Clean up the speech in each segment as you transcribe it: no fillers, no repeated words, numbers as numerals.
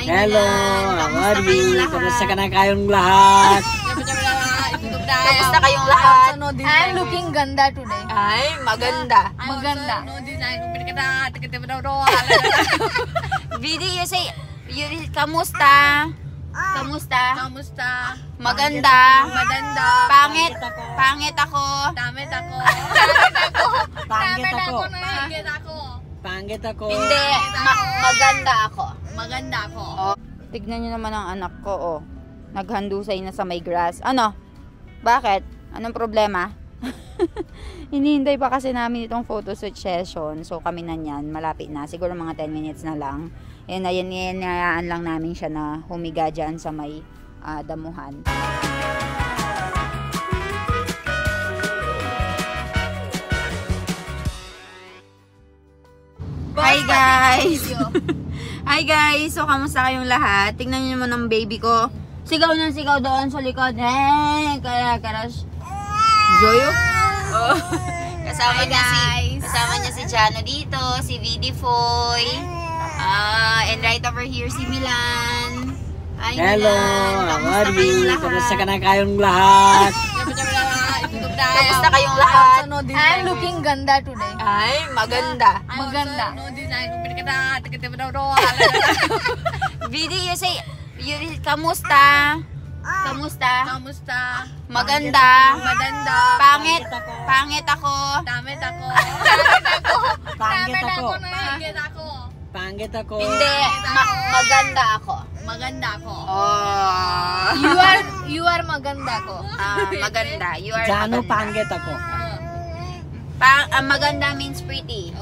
Hello, how are you? Kamusta ka na kayong lahat? Kamusta kayong lahat? I'm looking ganda today. Ay, maganda. Maganda. Vidi, you say, kamusta? Kamusta? Maganda. Pangit. Pangit ako. Pangit ako. Hindi, maganda ako. Oh. Tignan nyo naman ang anak ko, oh. Naghandusay na sa may grass. Ano? Bakit? Anong problema? Hinihintay pa kasi namin itong photo session. So kami na yan, malapit na. Siguro mga 10 minutes na lang. And ayan, lang namin siya na humiga dyan sa may damuhan. Hi guys! Hi guys! So kamusta kayong lahat? Tingnan niyo naman ang baby ko. Sigaw ng sigaw doon sa likod. Hey! Karash. Joyo? Oh. Kasama niya si Jano dito, si Vidi Foy. And right over here si Milan. Hi, Hello, Milan. how are you? Kamusta ka na kayong lahat? Kamusta kayong lahat? I'm looking ganda today. Ay, maganda. Maganda. Vidi, you say, kamusta? Maganda. Pangit. Pangit ako. Pangit ako. Hindi, maganda ako. Oh. You are maganda ko. Maganda. You are Jano, maganda. pangit ako. Maganda means pretty.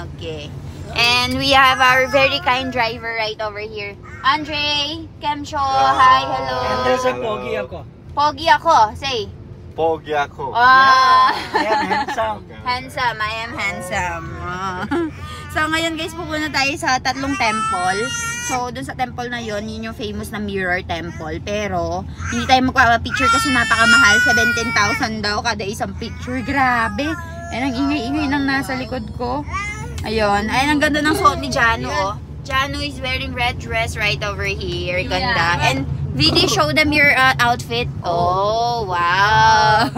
Okay. And we have our very kind driver right over here. Andre, Kemcho, hi, hello. Kasi pogi ako. Pogi ako, say. Pogi ako. Ah. I am handsome. Handsome, I am handsome. So ngayon guys, pupunta tayo sa 3 temple. So dun sa temple na yun yung famous na mirror temple. Pero hindi tayo magpapapicture kasi napakamahal. 17,000 daw kada isang picture. Grabe. Ayan ang ingay-ingay nang nasa likod ko. Ayun. Ayan ang ganda ng suot ni Jano. Oh. Jano is wearing red dress right over here. Ganda. And Vidi, show them your outfit. Oh, wow.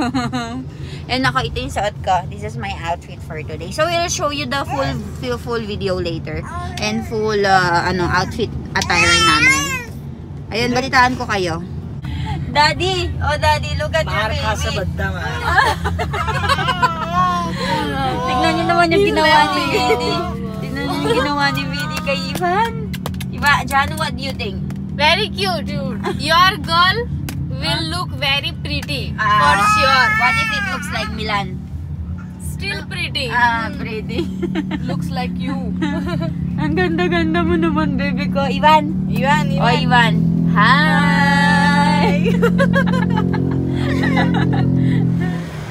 And ako, ito yung suot ko. This is my outfit for today. So, we'll show you the full video later. And full, outfit attire namin. Ayun, balitaan ko kayo. Daddy! Oh, Daddy, look at your baby. Marka sa bandang. Tignan niyo naman yung ginawa ni Vidi. Tignan niyo yung ginawa ni Vidi kay Ivan. Jano, what do you think? Very cute. Your girl will look very pretty. For sure. What if it looks like Milan? Still pretty. Pretty. Looks like you. Ang ganda-ganda mo naman, baby ko. Ivan. Ivan. Oh, Ivan. Hi!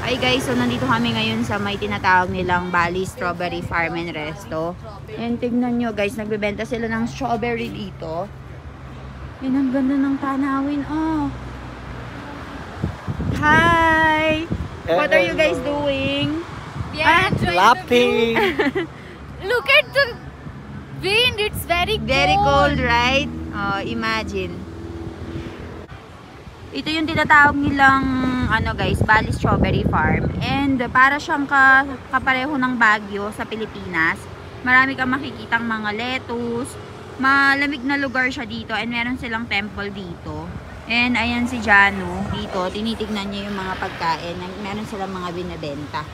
Hi guys, so nandito kami ngayon sa may tinatawag nilang Bali Strawberry Farm and Resto. And tignan nyo guys, nagbebenta sila ng strawberry dito. And ang ganda ng tanawin. Oh. Hi! What are you guys doing? Laughing. Look at the wind. It's very cold. Very cold, right? Oh, imagine. Ito yung tinatawag nilang guys, Bali Strawberry Farm. And para siyang kapareho ng Baguio sa Pilipinas. Marami kang makikitang mga lettuce. Malamig na lugar siya dito and meron silang temple dito. And ayan si Jano dito, tinitignan niya yung mga pagkain. Meron silang mga binebenta.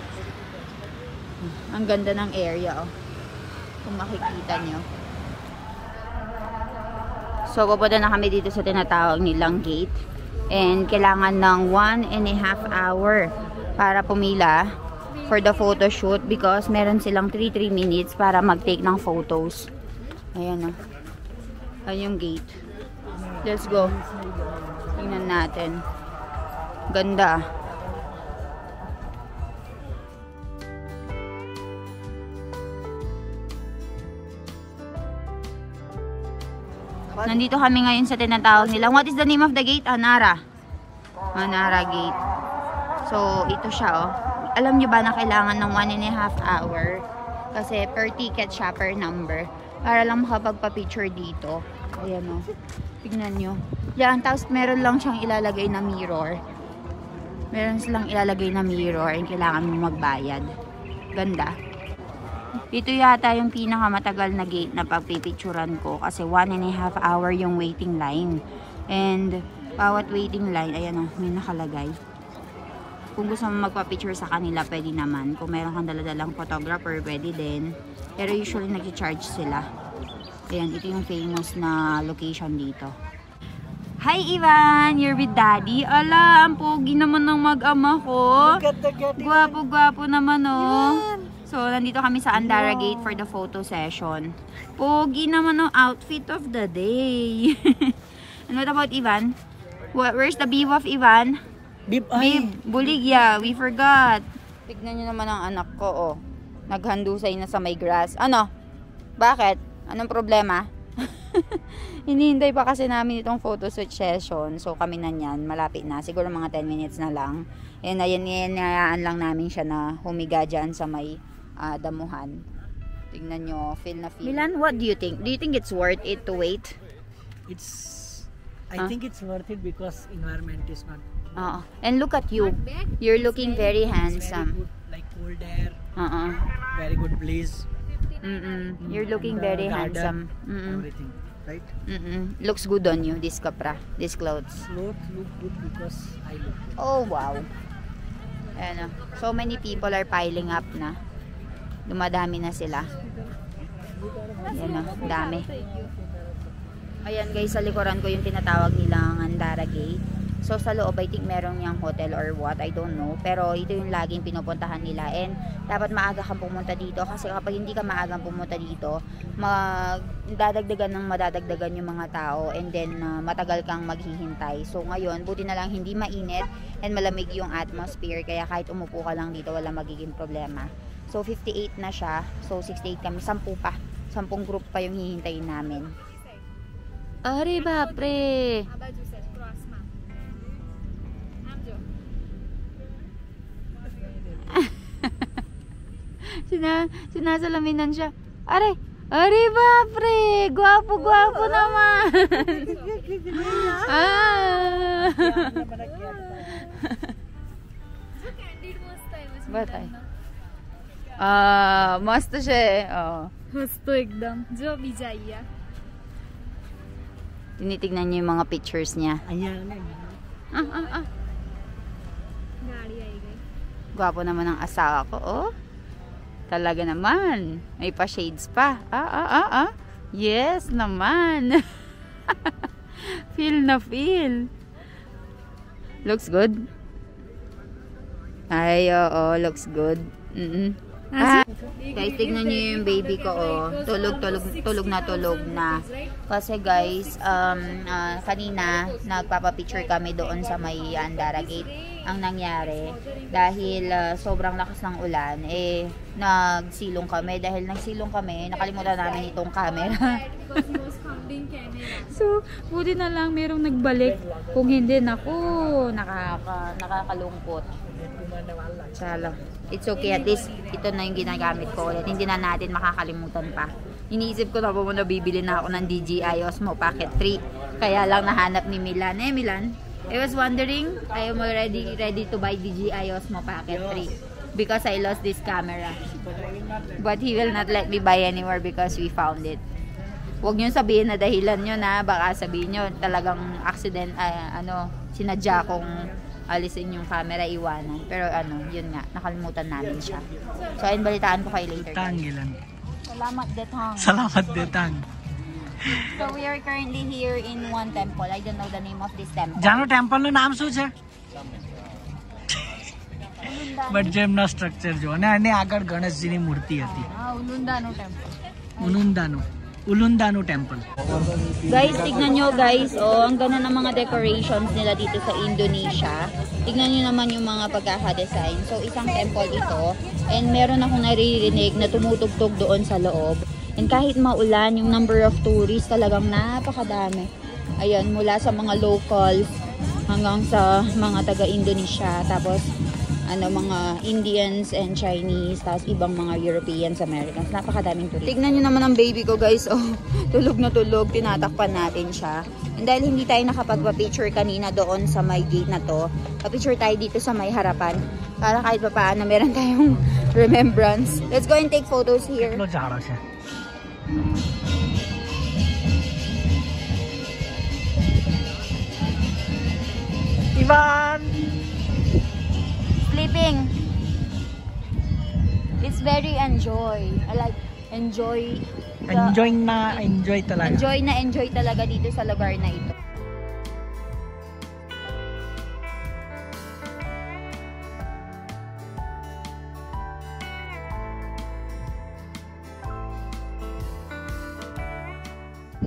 Ang ganda ng area, oh. Kung makikita nyo. So pupunta na kami dito sa tinatawag nilang gate. And kailangan ng 1.5 hour para pumila for the photo shoot because meron silang 3 minutes para mag-take ng photos. Ayan, oh. Ayan yung gate. Let's go. Tingnan natin. Ganda. Nandito kami ngayon sa tinatawag nila. What is the name of the gate? Anara. Anara Gate. So, ito siya, oh. Alam nyo ba na kailangan ng 1.5 hour? Kasi per ticket siya, per number. Para lang makapagpa-picture dito. Ayan o. Tignan nyo. Yan, tapos meron lang siyang ilalagay na mirror. Meron silang ilalagay na mirror and kailangan mo magbayad. Ganda. Ito yata yung pinakamatagal na gate na pagpipicturan ko kasi 1.5 hour yung waiting line. And bawat waiting line, ayan o, may nakalagay. Kung gusto mo magpa-picture sa kanila, pwede naman. Kung meron kang daladalang photographer, pwede din. Pero usually nag-charge sila. Ayan, ito yung famous na location dito. Hi Ivan! You're with Daddy? Ala, ang pogi naman ng mag-ama ko. Gwapo-gwapo naman oh. So, nandito kami sa Andara Gate for the photo session. Pogi naman ang outfit of the day. And what about Ivan? Where's the bib of Ivan? Bib, Buligya, we forgot. Tignan nyo naman ang anak ko, oh. Naghandusay na sa may grass. Ano? Bakit? Anong problema? Hinihintay pa kasi namin itong photo session. So, kami na yan. Malapit na. Siguro mga 10 minutes na lang. And ayan lang namin siya na humiga dyan sa may damuhan. Tignan nyo. Feel na feel. Milan, what do you think? Do you think it's worth it to wait? I think it's worth it because environment is not. And look at you. You're looking very handsome. Very good, like cold air. Very good breeze. You're looking very handsome. Everything, right? Looks good on you, this kapra, these clothes. Clothes look good because I look good. Oh, wow. Ayan, so many people are piling up na. Dumadami na sila. Ayan o, dami. Ayan guys, sa likuran ko yung tinatawag nilang Andara Gate. So sa loob, I think meron yung hotel or what, I don't know. Pero ito yung laging pinupuntahan nila. And dapat maaga kang pumunta dito. Kasi kapag hindi ka maagang pumunta dito, madadagdagan yung mga tao. And then matagal kang maghihintay. So ngayon, buti na lang hindi mainit and malamig yung atmosphere. Kaya kahit umupo ka lang dito, wala magiging problema. So 58 na siya. So 68 kami, 10 pa. 10 group pa yung hihintayin namin. Are bapre! Sinasalaminan siya. Are bapre! Gwapo naman! Batay. मस्त siya eh. मस्त एकदम जो भी जाइए. Tinitignan niyo yung mga pictures niya. Ayan. गाड़ी आई गई. Gwapo naman ang asawa ko, oh. Talaga naman. May pa-shades pa. Yes naman. Feel na feel. Looks good. Ay, oo, looks good. Guys, tignan niyo yung baby ko, oh. Tulog na. Kasi guys, kanina nagpapapicture kami doon sa may Andara Gate. Ang nangyari, dahil sobrang lakas ng ulan, nagsilong kami. Dahil nagsilong kami, nakalimutan namin itong camera. So, buti na lang merong nagbalik. Kung hindi, naku, nakakalungkot. Sala. It's okay, at least ito na yung ginagamit ko ulit. Hindi na natin makakalimutan pa. Iniisip ko na po muna bibili na ako ng DJI Osmo Pocket 3. Kaya lang nahanap ni Milan. Milan, I was wondering, I am already ready to buy DJI Osmo Pocket 3 because I lost this camera. But he will not let me buy anymore because we found it. Huwag nyo sabihin na dahilan nyo na, baka sabihin nyo talagang accident, sinadya kong alisin yung camera, iwanan. Pero yun nga, nakalimutan namin siya. So ayun, balitaan ko kayo later. Salamat detang. So we are currently here in one temple. I don't know the name of this temple. જાનો ટેમ્પલ નું નામ શું છે? બટ જેમના સ્ટ્રક્ચર જો અને આની આગળ ગણેશજીની મૂર્તિ હતી. ઉલુંદાનો temple. Guys, tignan nyo guys, ang ganda ng mga decorations nila dito sa Indonesia. Tignan nyo naman yung mga pagkaka-design. So isang temple ito, and meron akong naririnig na tumutugtog doon sa loob. And kahit maulan, yung number of tourists talagang napakadami. Ayan, mula sa mga locals hanggang sa mga taga-Indonesia. Tapos mga Indians and Chinese, tapos ibang mga Europeans, Americans. Napakadaming turista. Tignan nyo naman ang baby ko, guys. Oh, tulog na tulog. Tinatakpan natin siya. And dahil hindi tayo nakapagpa-picture kanina doon sa may gate na to, pa-picture tayo dito sa may harapan. Para kahit pa paano, meron tayong remembrance. Let's go and take photos here. Ano jara siya? Ivan! Sleeping. It's very enjoy. I like enjoy. Enjoy talaga. Enjoy talaga dito sa lugar na ito.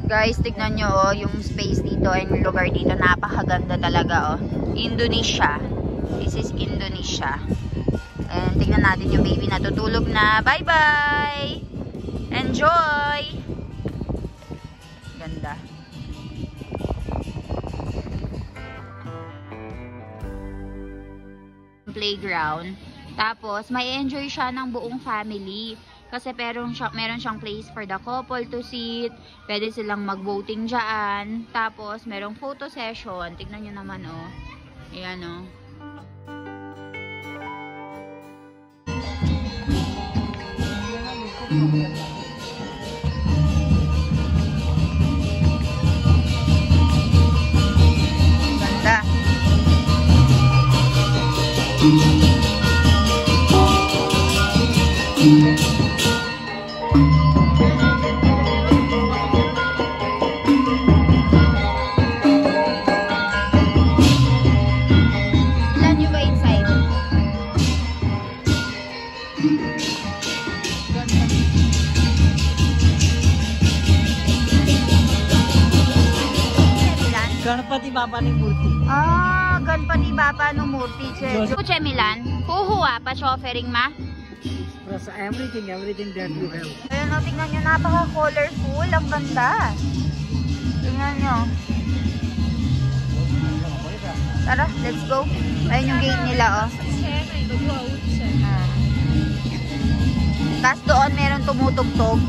Guys, tignan nyo oh, yung space dito and yung lugar dito. Napakaganda talaga oh. Indonesia. This is Indonesia. And tignan natin yung baby natutulog na. Bye-bye! Enjoy! Ganda. Playground. Tapos, may enjoy siya ng buong family. Kasi meron siyang place for the couple to sit. Pwede silang mag-voting dyan. Tapos, merong photo session. Tignan nyo naman, oh. Ayan, oh. Ganda. Ganpati Bapa ni Murti. Ganpati Bapa no Murti. Kuche Milan, huhuwa pa offering ma? Plus everything that you have. Ayun o, tingnan nyo, napaka-colorful. Ang ganda. Tingnan nyo. Tara, let's go. Ayun yung gate nila, oh. Tapos doon meron tumutugtog.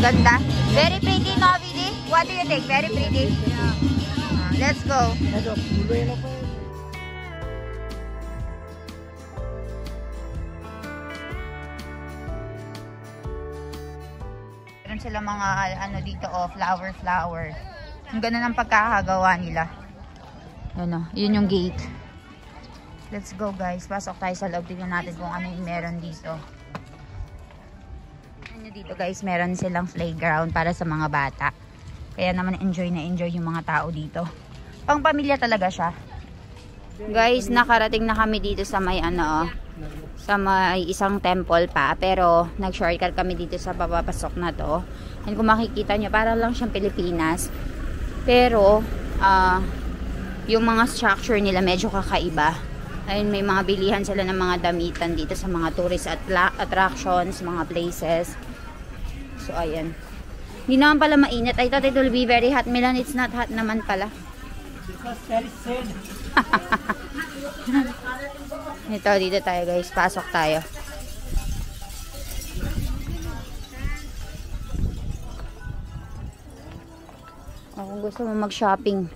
Ganda. Very pretty, no, Vidi? What do you think? Very pretty? Yeah. Let's go. Meron sila mga ano dito, oh, flower. Ang ganda ng pagkakagawa nila. Ano, yun yung gate. Let's go, guys. Pasok tayo sa loob. Tignan natin kung ano yung meron dito. Ano dito, guys, meron silang playground para sa mga bata. Kaya naman enjoy yung mga tao dito. Pang pamilya talaga siya. Guys, nakarating na kami dito sa may ano, sa may isang temple pa. Pero nag-shortcut kami dito sa papapasok na to. And kung makikita nyo, parang lang siyang Pilipinas. Pero, yung mga structure nila medyo kakaiba. Ayun, may mga bilihan sila ng mga damitan dito sa mga tourist attractions, mga places. So, ayan. Hindi naman pala mainit. I thought it will be very hot. Milan, it's not hot naman pala. Ito, dito tayo, guys. Pasok tayo. Kung gusto mo mag-shopping,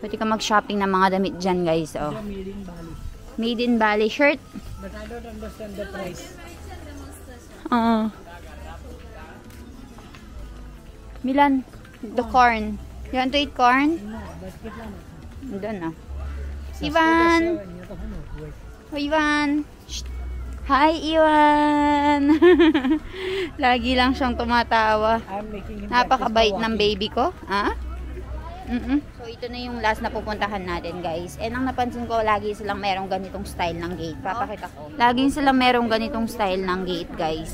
pwede ka mag-shopping ng mga damit dyan, guys. Oh. Made in Bali. Made in Bali shirt. But I don't understand the price. Milan, the corn. You want to eat corn? No, basket lang. Doon na. Ivan! Oh, Ivan! Shh. Hi, Ivan! Lagi lang siyang tumatawa. Napakabait ng baby ko. Ha? So, ito na yung last na pupuntahan natin, guys. And ang napansin ko, lagi silang merong ganitong style ng gate. Papakita ko. Laging silang merong ganitong style ng gate, guys.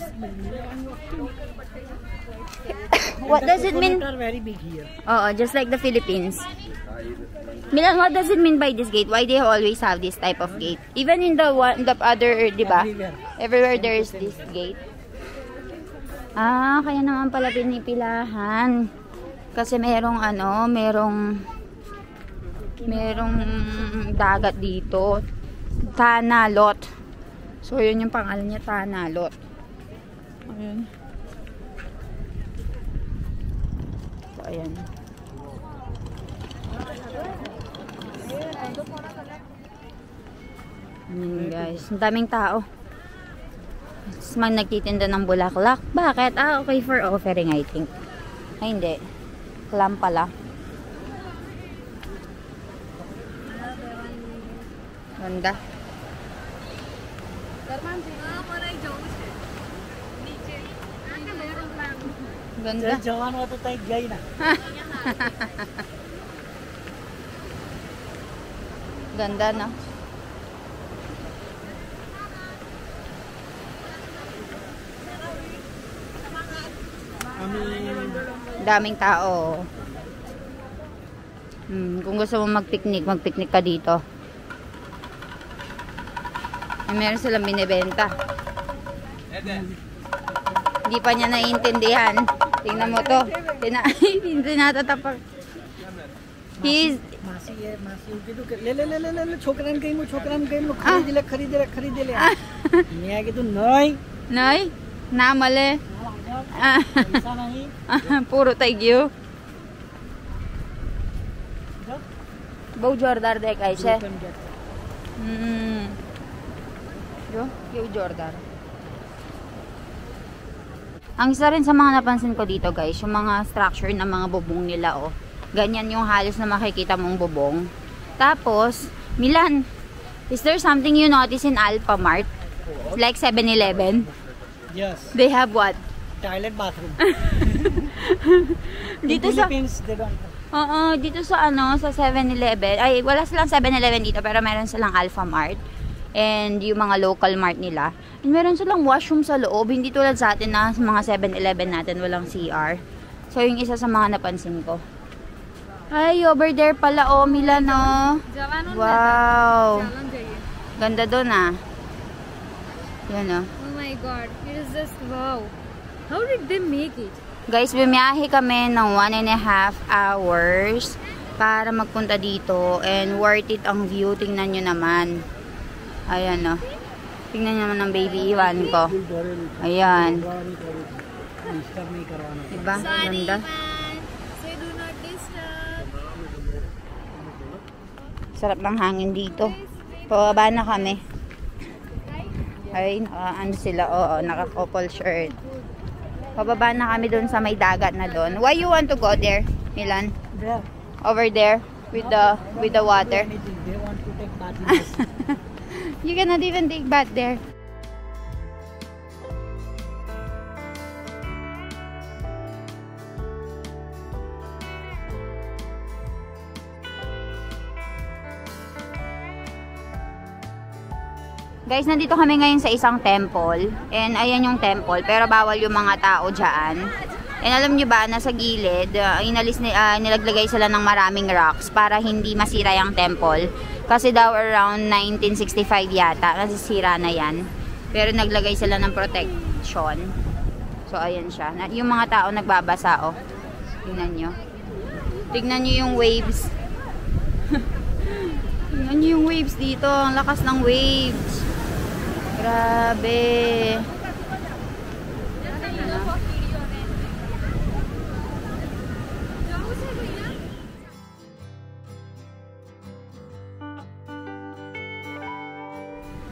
What does it mean? Very big here. Just like the Philippines. Milan, what does it mean by this gate? Why they always have this type of gate? Even in the other, di ba? Everywhere there is this gate. Kaya naman pala pinipilahan. Kasi merong merong dagat dito. Tanalot. So, yun yung pangalan niya, Tanalot. Ayan. So, ayan. Guys, ang daming tao. Tapos nagtitinda ng bulaklak. Bakit? Okay for offering, I think. Ay, hindi. Clam pala. Ganda. Ganda. जवान होता था गई ना Ganda, no? Daming tao. Kung gusto mo mag-picnic ka dito. Meron silang binibenta. Hindi pa niya naiintindihan. Tingnan mo to. Tinatatapak. He's... ले छोकरान गई मो खरीदे ले मैं के तू नहीं Nay? Namale? ऐसा नहीं Puro taigyo. Bau जोरदार दे कैसे? Yung Jordan. Ang isa rin sa mga napansin ko dito guys, yung mga structure ng mga bubong nila oh. Ganyan yung halos na makikita mong bubong. Tapos, Milan, is there something you notice in Alpha Mart? Like 7-Eleven? yes They have what? toilet bathroom Dito sa... Philippines they don't dito sa ano, sa 7-Eleven. Ay, wala silang 7-Eleven dito pero meron silang Alpha Mart. And yung mga local mart nila. And meron silang washroom sa loob. Hindi tulad sa atin na sa mga 7-Eleven natin walang CR. So, yung isa sa mga napansin ko. Ay, over there pala, oh, Milan, oh. Wow. Ganda doon, ah. Yan, oh. Oh my god, it is just wow. How did they make it? Guys, bumiyahe kami ng 1.5 hours para magpunta dito. And worth it ang view. Tingnan nyo naman. Ayan, oh. Tingnan nyo naman ang baby Iwan ko. Ayan. Diba? Ganda. Say do not disturb. Sarap ng hangin dito. Pababa na kami. Ay, ano sila? Oo, naka-couple shirt. Pababa na kami doon sa may dagat na doon. Why you want to go there, Milan? there Over there with the water. they want to take bath You cannot even take bath there. Guys, nandito kami ngayon sa isang temple. And ayan yung temple, pero bawal yung mga tao dyan. And alam nyo ba, nasa gilid, nilaglagay sila ng maraming rocks para hindi masira yung temple. Kasi daw around 1965 yata, nasisira na yan. Pero naglagay sila ng protection. So, ayan siya. Yung mga tao nagbabasa, oh. Tingnan nyo. Tignan nyo yung waves. Tingnan nyo yung waves dito. Ang lakas ng waves. Grabe.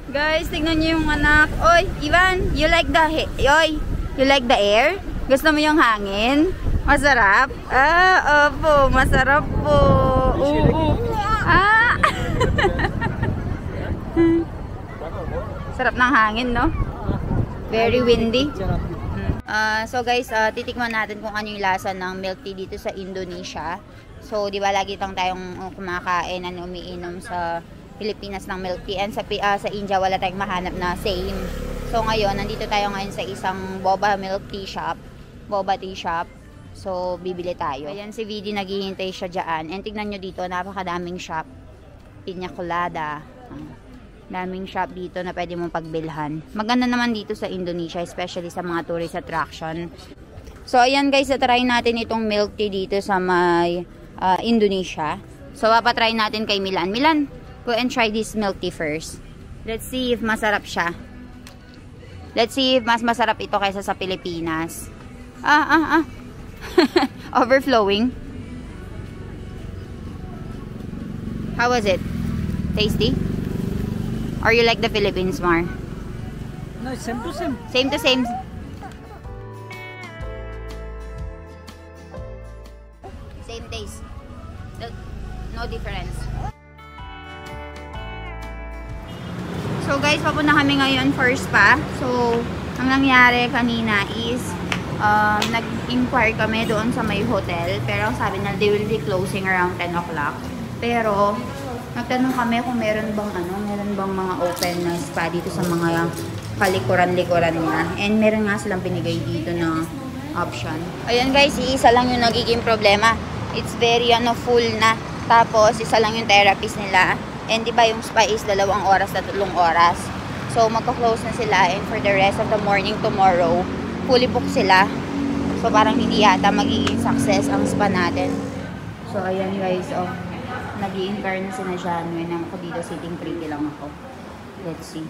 Guys, tignan niyo yung anak. Oy, Ivan, you like the you like the air? Gusto mo yung hangin? Masarap? Ah, opo, masarap po. Ah. Sarap ng hangin, no? Very windy. So guys, titikman natin kung ano yung lasa ng milk tea dito sa Indonesia. So, di ba lagi tayong kumakain at umiinom sa Pilipinas ng milk tea, and sa India wala tayong mahanap na same. So ngayon, nandito tayo ngayon sa isang boba tea shop. So bibili tayo. Ayan si Vidi, naghihintay siya dyan. And tignan nyo dito, napakadaming shop. Piña colada. Daming shop dito na pwede mong pagbilhan. Maganda naman dito sa Indonesia, especially sa mga tourist attraction. So ayan guys, try natin itong milk tea dito sa may Indonesia. So papatry natin kay Milan. Milan, go and try this milk tea first. Let's see if masarap siya. Let's see if mas masarap ito kaysa sa Pilipinas. Overflowing. How was it? Tasty? Or you like the Philippines more? No, same to same. Same to same. Same taste. No difference. So guys, papunta kami ngayon for spa. So, ang nangyari kanina is nag-inquire kami doon sa may hotel. Pero sabi na they will be closing around 10 o'clock. Pero, nagtanong kami kung meron bang mga open na spa dito sa mga kalikuran-likuran niya. And meron nga silang binigay dito na option. Ayan guys, isa lang yung nagiging problema. It's very full na. Tapos, isa lang yung therapist nila. And di ba yung spa is 2 oras na 3 oras. So, magka-close na sila. And for the rest of the morning tomorrow, fully booked sila. So, parang hindi yata magiging success ang spa natin. So, ayan guys. Nag-i-inquire na si Janwin. Ako dito sitting pretty lang ako. Let's see.